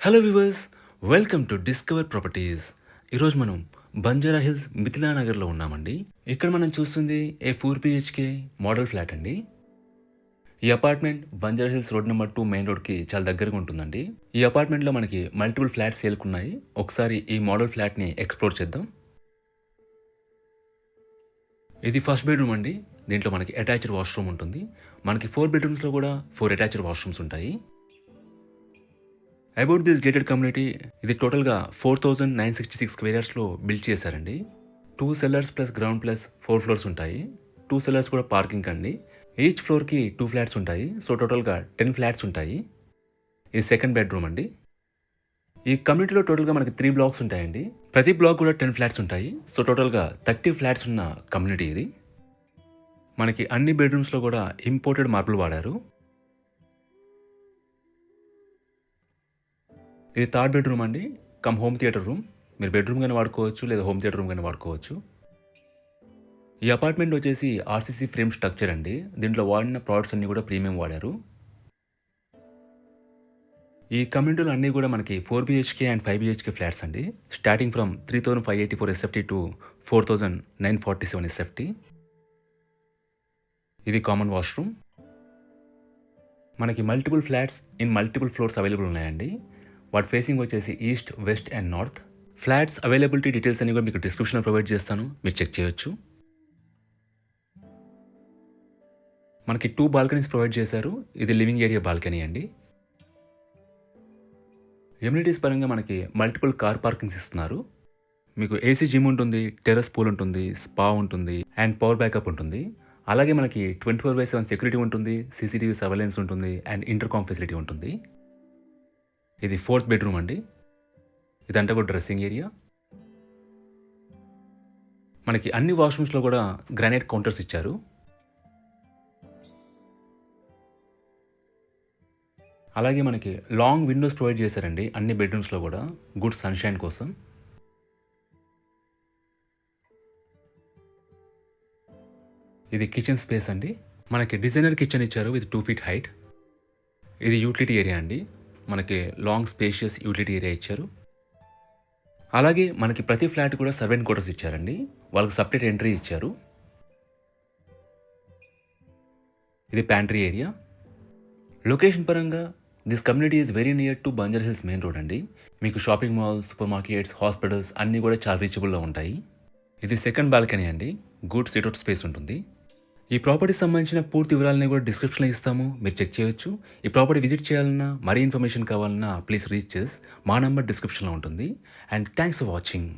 Hello viewers, welcome to discover properties. ఈరోజు మనం Banjara hills Mithila నగర్లో ఉన్నామండి. ఇక్కడ మనం చూస్తుంది ఏ 4 BHK మోడల్ ఫ్లాట్ అండి. ఈ apartment Banjara hills road number 2 main రోడ్కి చాలా దగ్గరగా ఉంటుందండి. ఈ అపార్ట్మెంట్లో మనకి మల్టిపుల్ ఫ్లాట్స్ సేల్కున్నాయి. ఒకసారి ఈ మోడల్ ఫ్లాట్ని ఎక్స్ప్లోర్ చేద్దాం. ఇది ఫస్ట్ బెడ్రూమ్ అండి. దీంట్లో మనకి అటాచ్డ్ వాష్రూమ్ ఉంటుంది. మనకి 4 బెడ్రూమ్స్లో కూడా 4 అటాచ్డ్ వాష్రూమ్స్ ఉంటాయి. అబౌట్ దిస్ గేటెడ్ కమ్యూనిటీ, ఇది టోటల్గా 4966 స్క్వేర్ యార్డ్స్లో బిల్డ్ చేశారండి. 2 sellers plus ground plus 4 floors ఉంటాయి. 2 సెల్లర్స్ కూడా పార్కింగ్ అండి. ఈచ్ ఫ్లోర్కి 2 ఫ్లాట్స్ ఉంటాయి. సో టోటల్గా 10 ఫ్లాట్స్ ఉంటాయి. ఇది సెకండ్ బెడ్రూమ్ అండి. ఈ కమ్యూనిటీలో టోటల్గా మనకి 3 బ్లాక్స్ ఉంటాయండి. ప్రతి బ్లాక్ కూడా 10 ఫ్లాట్స్ ఉంటాయి. సో టోటల్గా 30 ఫ్లాట్స్ ఉన్న కమ్యూనిటీ ఇది. మనకి అన్ని బెడ్రూమ్స్లో కూడా ఇంపోర్టెడ్ మార్బుల్ వాడారు. ఇది థర్డ్ బెడ్రూమ్ అండి, కమ్ హోమ్ థియేటర్ రూమ్. మీరు బెడ్రూమ్ గానీ వాడుకోవచ్చు, లేదా హోమ్ థియేటర్ రూమ్ గానీ వాడుకోవచ్చు. ఈ అపార్ట్మెంట్ వచ్చేసి ఆర్సీసీ ఫ్రేమ్ స్ట్రక్చర్ అండి. దీంట్లో వాడిన ప్రోడక్ట్స్ అన్ని కూడా ప్రీమియం వాడారు. ఈ కమ్యూనిటీలో అన్నీ కూడా మనకి 4 BHK అండ్ 5 BHK ఫ్లాట్స్ అండి. Starting from 3584 SFT to 4947 SFT. ఇది కామన్ వాష్రూమ్. మనకి multiple flats in multiple floors available ఉన్నాయండి. వాటి ఫేసింగ్ వచ్చేసి east, west and north. Flats availability details అన్ని కూడా మీకు డిస్క్రిప్షన్లో ప్రొవైడ్ చేస్తాను, మీరు చెక్ చేయొచ్చు. మనకి 2 బాల్కనీస్ ప్రొవైడ్ చేశారు. ఇది లివింగ్ ఏరియా బాల్కనీ అండి. ఎమ్యూనిటీస్ పరంగా మనకి మల్టిపుల్ కార్ పార్కింగ్స్ ఇస్తున్నారు. మీకు ఏసీ జిమ్ ఉంటుంది, టెర్రస్ పూల్ ఉంటుంది, స్పా ఉంటుంది అండ్ పవర్ బ్యాకప్ ఉంటుంది. అలాగే మనకి 24/7 సెక్యూరిటీ ఉంటుంది, సీసీటీవీ సర్వేలెన్స్ ఉంటుంది అండ్ ఇంటర్కామ్ ఫెసిలిటీ ఉంటుంది. ఇది ఫోర్త్ బెడ్రూమ్ అండి. ఇదంతా కూడా డ్రెస్సింగ్ ఏరియా. మనకి అన్ని వాష్రూమ్స్లో కూడా గ్రానైట్ కౌంటర్స్ ఇచ్చారు. అలాగే మనకి లాంగ్ విండోస్ ప్రొవైడ్ చేశారండి అన్ని బెడ్రూమ్స్లో కూడా, గుడ్ సన్షైన్ కోసం. ఇది కిచెన్ స్పేస్ అండి. మనకి డిజైనర్ కిచెన్ ఇచ్చారు విత్ 2 feet హైట్. ఇది యూటిలిటీ ఏరియా అండి. మనకి లాంగ్ స్పేషియస్ యూటిలిటీ ఏరియా ఇచ్చారు. అలాగే మనకి ప్రతి ఫ్లాట్ కూడా సర్వెంట్ క్వార్టర్స్ ఇచ్చారండి. వాళ్ళకి సపరేట్ ఎంట్రీ ఇచ్చారు. ఇది ప్యాంట్రీ ఏరియా. లొకేషన్ పరంగా this community is very near to Banjara hills main road అండి. మీకు shopping malls, super markets, hospitals అన్నీ కూడా చాలా రీచబుల్లో ఉంటాయి. ఇది సెకండ్ బాల్కనీ అండి. గుడ్ సిట్అవుట్ స్పేస్ ఉంటుంది. ఈ ప్రాపర్టీకి సంబంధించిన పూర్తి వివరాలని కూడా డిస్క్రిప్షన్లో ఇస్తాము, మీరు చెక్ చేయొచ్చు. ఈ ప్రాపర్టీ విజిట్ చేయాలన్నా, మరీ ఇన్ఫర్మేషన్ కావాలన్నా ప్లీజ్ రీచ్ చేస్. మా నంబర్ డిస్క్రిప్షన్లో ఉంటుంది. And thanks for watching.